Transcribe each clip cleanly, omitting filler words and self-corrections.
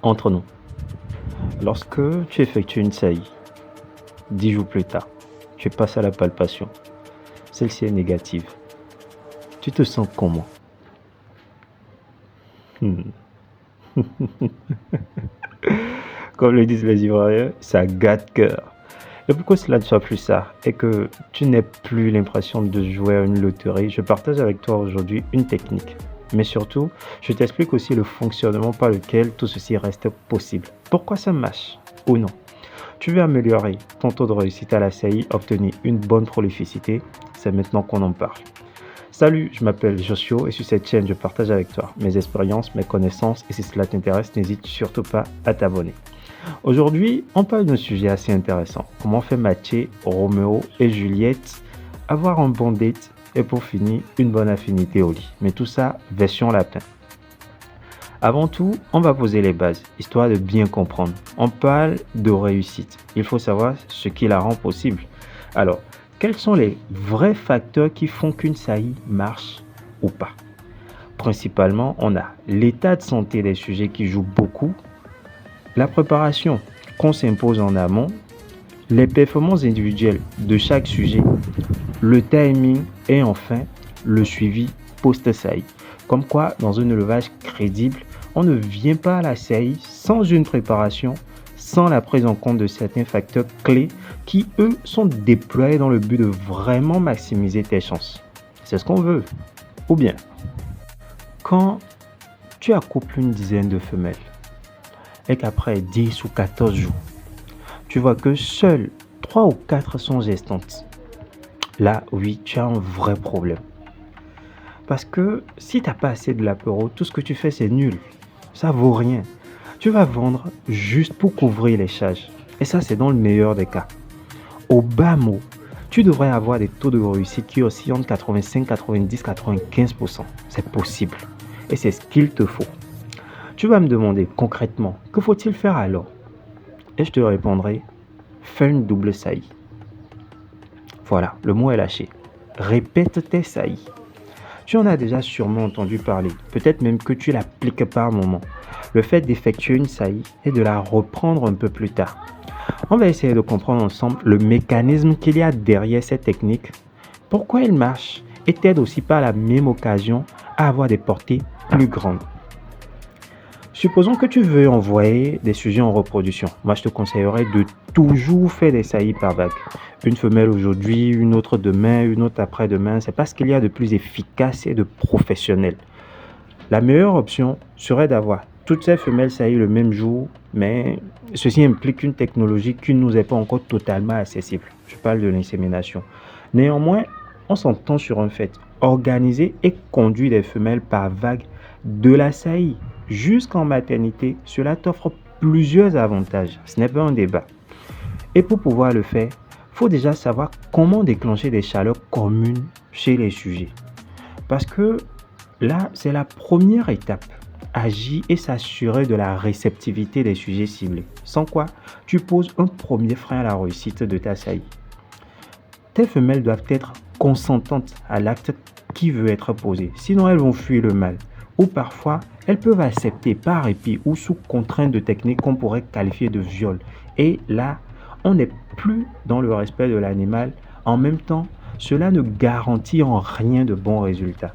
Entre nous, lorsque tu effectues une saillie, 10 jours plus tard, tu passes à la palpation. Celle-ci est négative. Tu te sens comment? Hmm. Comme le disent les Ivoiriens, ça gâte cœur. Et pour que cela ne soit plus ça et que tu n'aies plus l'impression de jouer à une loterie, je partage avec toi aujourd'hui une technique. Mais surtout, je t'explique aussi le fonctionnement par lequel tout ceci reste possible. Pourquoi ça marche ou non? Tu veux améliorer ton taux de réussite à la CI, obtenir une bonne prolificité? C'est maintenant qu'on en parle. Salut, je m'appelle Josio et sur cette chaîne, je partage avec toi mes expériences, mes connaissances et si cela t'intéresse, n'hésite surtout pas à t'abonner. Aujourd'hui, on parle d'un sujet assez intéressant. Comment faire matcher Roméo et Juliette, avoir un bon date et pour finir, une bonne affinité au lit. Mais tout ça, version lapin. Avant tout, on va poser les bases, histoire de bien comprendre. On parle de réussite. Il faut savoir ce qui la rend possible. Alors, quels sont les vrais facteurs qui font qu'une saillie marche ou pas? Principalement, on a l'état de santé des sujets qui joue beaucoup, la préparation qu'on s'impose en amont, les performances individuelles de chaque sujet, le timing et enfin le suivi post-saillie. Comme quoi, dans un élevage crédible, on ne vient pas à la saillie sans une préparation, sans la prise en compte de certains facteurs clés qui, eux, sont déployés dans le but de vraiment maximiser tes chances. C'est ce qu'on veut. Ou bien, quand tu accouples une dizaine de femelles et qu'après 10 ou 14 jours, tu vois que seules 3 ou 4 sont gestantes, là, oui, tu as un vrai problème. Parce que si tu n'as pas assez de l'apéro, tout ce que tu fais, c'est nul. Ça vaut rien. Tu vas vendre juste pour couvrir les charges. Et ça, c'est dans le meilleur des cas. Au bas mot, tu devrais avoir des taux de réussite qui oscillent entre 85, 90, 95%. C'est possible. Et c'est ce qu'il te faut. Tu vas me demander concrètement, que faut-il faire alors? Et je te répondrai, fais une double saillie. Voilà, le mot est lâché. Répète tes saillies. Tu en as déjà sûrement entendu parler, peut-être même que tu l'appliques par moment. Le fait d'effectuer une saillie et de la reprendre un peu plus tard. On va essayer de comprendre ensemble le mécanisme qu'il y a derrière cette technique, pourquoi elle marche et t'aide aussi par la même occasion à avoir des portées plus grandes. Supposons que tu veux envoyer des sujets en reproduction. Moi, je te conseillerais de toujours faire des saillies par vague. Une femelle aujourd'hui, une autre demain, une autre après-demain. C'est pas ce qu'il y a de plus efficace et de professionnel. La meilleure option serait d'avoir toutes ces femelles saillies le même jour, mais ceci implique une technologie qui ne nous est pas encore totalement accessible. Je parle de l'insémination. Néanmoins, on s'entend sur un fait. Organiser et conduire des femelles par vague de la saillie jusqu'en maternité, cela t'offre plusieurs avantages. Ce n'est pas un débat. Et pour pouvoir le faire, il faut déjà savoir comment déclencher des chaleurs communes chez les sujets. Parce que là, c'est la première étape. Agir et s'assurer de la réceptivité des sujets ciblés. Sans quoi, tu poses un premier frein à la réussite de ta saillie. Tes femelles doivent être consentantes à l'acte qui veut être posé. Sinon, elles vont fuir le mâle. Ou parfois, elles peuvent accepter par répit ou sous contrainte de techniques qu'on pourrait qualifier de viol. Et là, on n'est plus dans le respect de l'animal. En même temps, cela ne garantit en rien de bons résultats.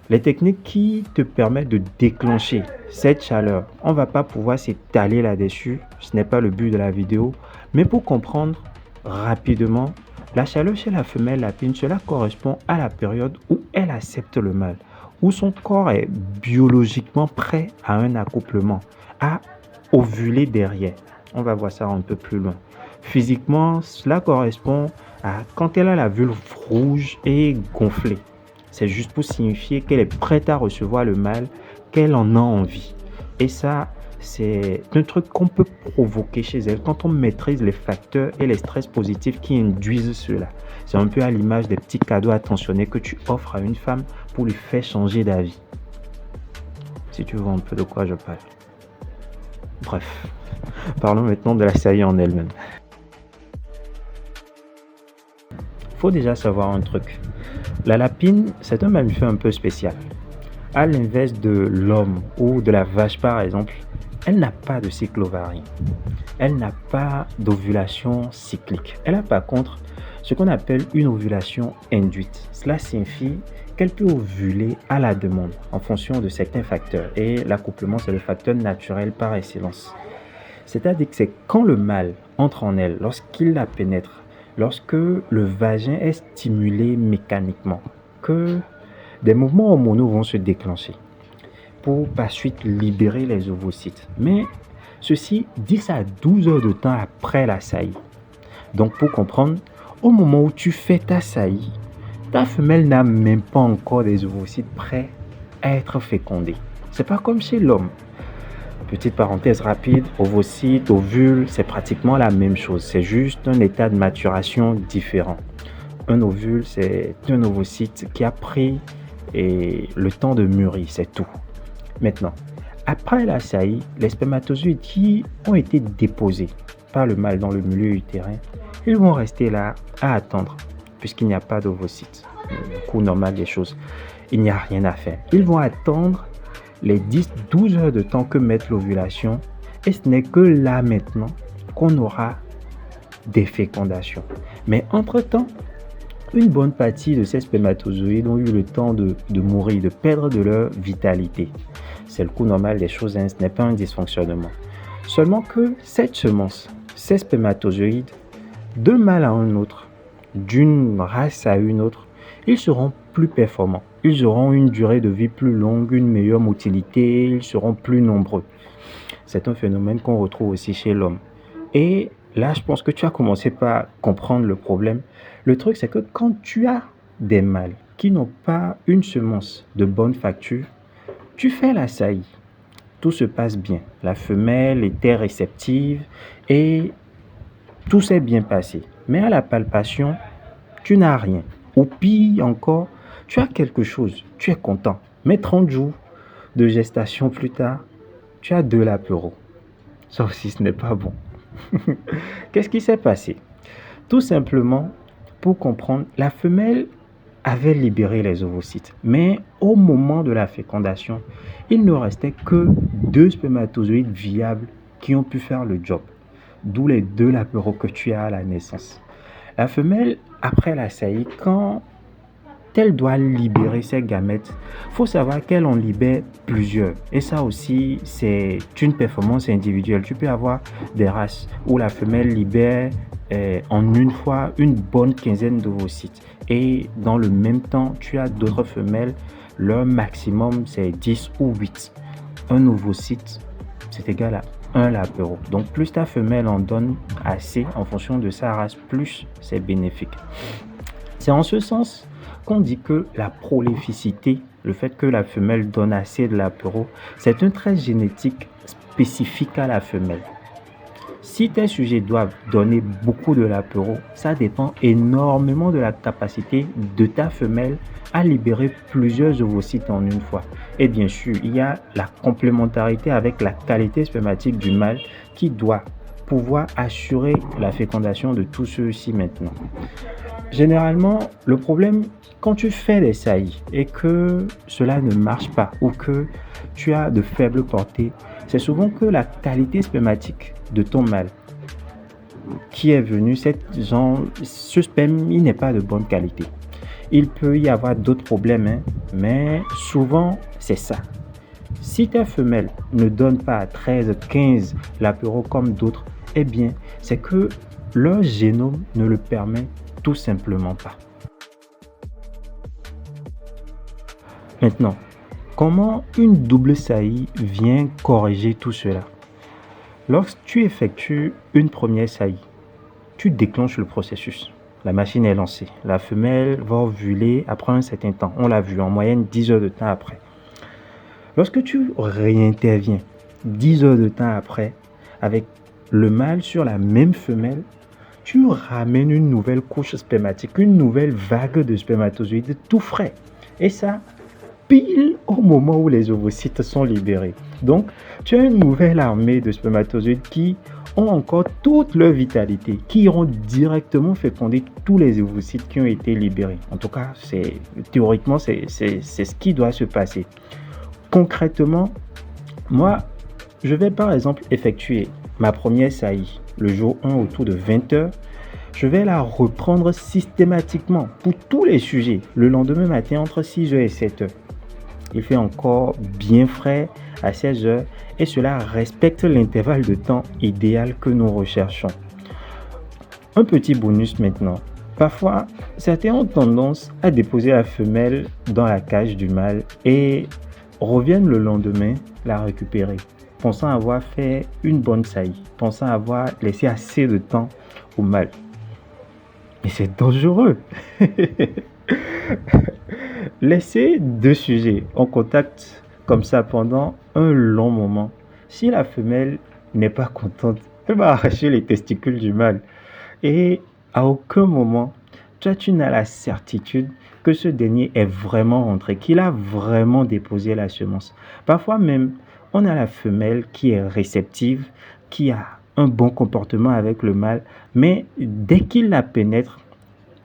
Les techniques qui te permettent de déclencher cette chaleur, on ne va pas pouvoir s'étaler là-dessus, ce n'est pas le but de la vidéo, mais pour comprendre rapidement, la chaleur chez la femelle lapine, cela correspond à la période où elle accepte le mâle, où son corps est biologiquement prêt à un accouplement, à ovuler derrière. On va voir ça un peu plus loin. Physiquement, cela correspond à quand elle a la vulve rouge et gonflée. C'est juste pour signifier qu'elle est prête à recevoir le mâle, qu'elle en a envie. Et ça, c'est un truc qu'on peut provoquer chez elle quand on maîtrise les facteurs et les stress positifs qui induisent cela. C'est un peu à l'image des petits cadeaux attentionnés que tu offres à une femme pour lui faire changer d'avis. Si tu vois un peu de quoi je parle. Bref, parlons maintenant de la saillie en elle-même. Faut déjà savoir un truc. La lapine, c'est un mammifère un peu spécial. À l'inverse de l'homme ou de la vache par exemple, elle n'a pas de cycle ovarien. Elle n'a pas d'ovulation cyclique. Elle a par contre ce qu'on appelle une ovulation induite. Cela signifie qu'elle peut ovuler à la demande en fonction de certains facteurs. Et l'accouplement, c'est le facteur naturel par excellence. C'est-à-dire que c'est quand le mâle entre en elle, lorsqu'il la pénètre, lorsque le vagin est stimulé mécaniquement, que des mouvements hormonaux vont se déclencher pour par suite libérer les ovocytes. Mais ceci 10 à 12 heures de temps après la saillie. Donc pour comprendre, au moment où tu fais ta saillie, ta femelle n'a même pas encore des ovocytes prêts à être fécondés. C'est pas comme chez l'homme. Petite parenthèse rapide, ovocytes, ovules, c'est pratiquement la même chose. C'est juste un état de maturation différent. Un ovule, c'est un ovocyte qui a pris le temps de mûrir, c'est tout. Maintenant, après la saillie, les spermatozoïdes qui ont été déposés par le mâle dans le milieu utérin, ils vont rester là à attendre, puisqu'il n'y a pas d'ovocytes. Le cours normal des choses, il n'y a rien à faire. Ils vont attendre les 10-12 heures de temps que met l'ovulation, et ce n'est que là maintenant qu'on aura des fécondations. Mais entre-temps, une bonne partie de ces spermatozoïdes ont eu le temps de mourir, de perdre de leur vitalité. C'est le cours normal des choses, ce n'est pas un dysfonctionnement. Seulement que cette semence, ces spermatozoïdes, d'un mâle à un autre, d'une race à une autre, ils seront plus performants. Ils auront une durée de vie plus longue, une meilleure motilité, ils seront plus nombreux. C'est un phénomène qu'on retrouve aussi chez l'homme. Et là, je pense que tu as commencé par comprendre le problème. Le truc, c'est que quand tu as des mâles qui n'ont pas une semence de bonne facture, tu fais la saillie. Tout se passe bien. La femelle était réceptive et tout s'est bien passé. Mais à la palpation, tu n'as rien. Ou pire encore, tu as quelque chose, tu es content. Mais 30 jours de gestation plus tard, tu as 2 lapéraux. Ça aussi, ce n'est pas bon. Qu'est-ce qui s'est passé? Tout simplement, pour comprendre, la femelle avait libéré les ovocytes. Mais au moment de la fécondation, il ne restait que 2 spermatozoïdes viables qui ont pu faire le job. D'où les 2 lapéraux que tu as à la naissance. La femelle, après la saillie, quand elle doit libérer ses gamètes, il faut savoir qu'elle en libère plusieurs. Et ça aussi, c'est une performance individuelle. Tu peux avoir des races où la femelle libère en une fois une bonne quinzaine d'ovocytes. Et dans le même temps, tu as d'autres femelles, leur maximum c'est 10 ou 8. Un ovocyte, c'est égal à 1 lapéro. Donc plus ta femelle en donne assez en fonction de sa race, plus c'est bénéfique. C'est en ce sens qu'on dit que la prolificité, le fait que la femelle donne assez de lapéro, c'est un trait génétique spécifique à la femelle. Si tes sujets doivent donner beaucoup de lapéro, ça dépend énormément de la capacité de ta femelle à libérer plusieurs ovocytes en une fois. Et bien sûr, il y a la complémentarité avec la qualité spermatique du mâle qui doit pouvoir assurer la fécondation de tous ceux-ci maintenant. Généralement, le problème, quand tu fais des saillies et que cela ne marche pas ou que tu as de faibles portées, c'est souvent que la qualité spermatique de ton mâle qui est venu, ce sperme, il n'est pas de bonne qualité. Il peut y avoir d'autres problèmes, mais souvent, c'est ça. Si ta femelle ne donne pas 13, 15 lapéraux comme d'autres, eh bien, c'est que leur génome ne le permet tout simplement pas. Maintenant, comment une double saillie vient corriger tout cela? Lorsque tu effectues une première saillie, tu déclenches le processus. La machine est lancée. La femelle va ovuler après un certain temps. On l'a vu, en moyenne 10 heures de temps après. Lorsque tu réinterviens 10 heures de temps après, avec le mâle sur la même femelle, tu ramènes une nouvelle couche spermatique, une nouvelle vague de spermatozoïdes tout frais. Et ça, pile au moment où les ovocytes sont libérés. Donc, tu as une nouvelle armée de spermatozoïdes qui ont encore toute leur vitalité, qui iront directement féconder tous les ovocytes qui ont été libérés. En tout cas, théoriquement, c'est ce qui doit se passer. Concrètement, moi, Je vais par exemple effectuer ma première saillie le jour 1 autour de 20 heures. Je vais la reprendre systématiquement pour tous les sujets le lendemain matin entre 6 heures et 7 heures. Il fait encore bien frais à 16 heures et cela respecte l'intervalle de temps idéal que nous recherchons. Un petit bonus maintenant. Parfois, certains ont tendance à déposer la femelle dans la cage du mâle et reviennent le lendemain la récupérer, pensant avoir fait une bonne saillie, pensant avoir laissé assez de temps au mâle. Et c'est dangereux. Laisser deux sujets en contact comme ça pendant un long moment, si la femelle n'est pas contente, elle va arracher les testicules du mâle. Et à aucun moment, toi, tu n'as la certitude que ce dernier est vraiment rentré, qu'il a vraiment déposé la semence. Parfois même, on a la femelle qui est réceptive, qui a un bon comportement avec le mâle, mais dès qu'il la pénètre,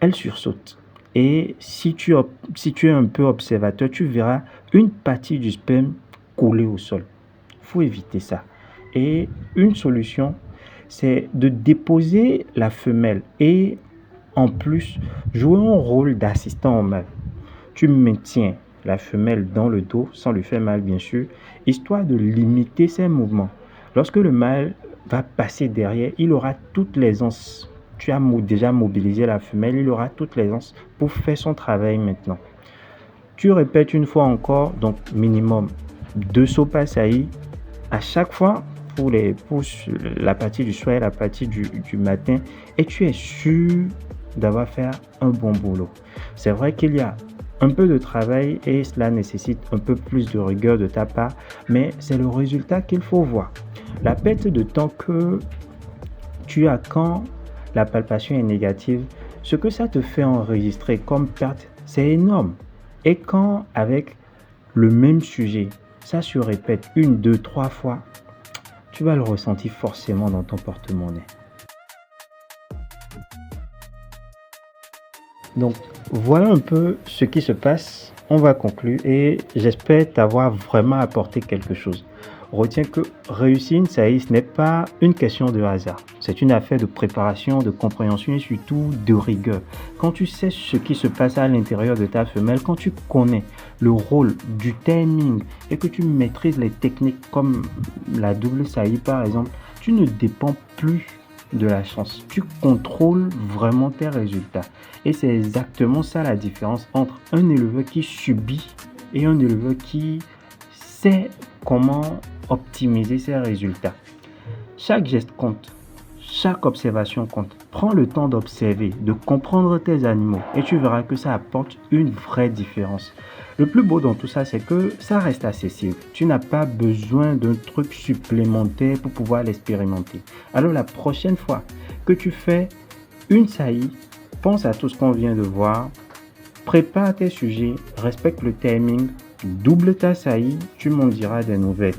elle sursaute. Et si tu es un peu observateur, tu verras une partie du sperme couler au sol. Il faut éviter ça. Et une solution, c'est de déposer la femelle et en plus jouer un rôle d'assistant au mâle. Tu maintiens la femelle dans le dos sans lui faire mal bien sûr, histoire de limiter ses mouvements. Lorsque le mâle va passer derrière, il aura toute l'aisance. Tu as déjà mobilisé la femelle, il aura toute l'aisance pour faire son travail maintenant. Tu répètes une fois encore, donc minimum 2 sauts par saillie à chaque fois pour la partie du soir et la partie du matin et tu es sûr d'avoir fait un bon boulot. C'est vrai qu'il y a un peu de travail et cela nécessite un peu plus de rigueur de ta part, mais c'est le résultat qu'il faut voir. La perte de temps que tu as quand la palpation est négative, ce que ça te fait enregistrer comme perte, c'est énorme. Et quand avec le même sujet, ça se répète 1, 2, 3 fois, tu vas le ressentir forcément dans ton porte-monnaie. Donc voilà un peu ce qui se passe. On va conclure et j'espère t'avoir vraiment apporté quelque chose. Retiens que réussir une saillie, ce n'est pas une question de hasard. C'est une affaire de préparation, de compréhension et surtout de rigueur. Quand tu sais ce qui se passe à l'intérieur de ta femelle, quand tu connais le rôle du timing et que tu maîtrises les techniques comme la double saillie par exemple, tu ne dépends plus de la chance. Tu contrôles vraiment tes résultats. Et c'est exactement ça la différence entre un éleveur qui subit et un éleveur qui sait comment optimiser ses résultats. Chaque geste compte, chaque observation compte. Prends le temps d'observer, de comprendre tes animaux et tu verras que ça apporte une vraie différence. Le plus beau dans tout ça, c'est que ça reste accessible. Tu n'as pas besoin d'un truc supplémentaire pour pouvoir l'expérimenter. Alors la prochaine fois que tu fais une saillie, pense à tout ce qu'on vient de voir, prépare tes sujets, respecte le timing, double ta saillie, tu m'en diras des nouvelles.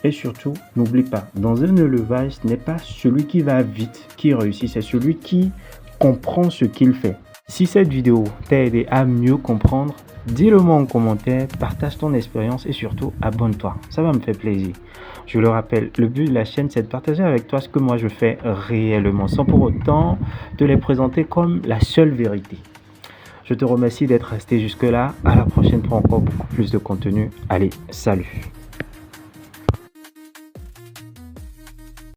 Et surtout, n'oublie pas, dans un élevage, ce n'est pas celui qui va vite qui réussit, c'est celui qui comprend ce qu'il fait. Si cette vidéo t'a aidé à mieux comprendre, dis-le moi en commentaire, partage ton expérience et surtout abonne-toi, ça va me faire plaisir. Je le rappelle, le but de la chaîne c'est de partager avec toi ce que moi je fais réellement, sans pour autant te les présenter comme la seule vérité. Je te remercie d'être resté jusque là, à la prochaine pour encore beaucoup plus de contenu. Allez, salut!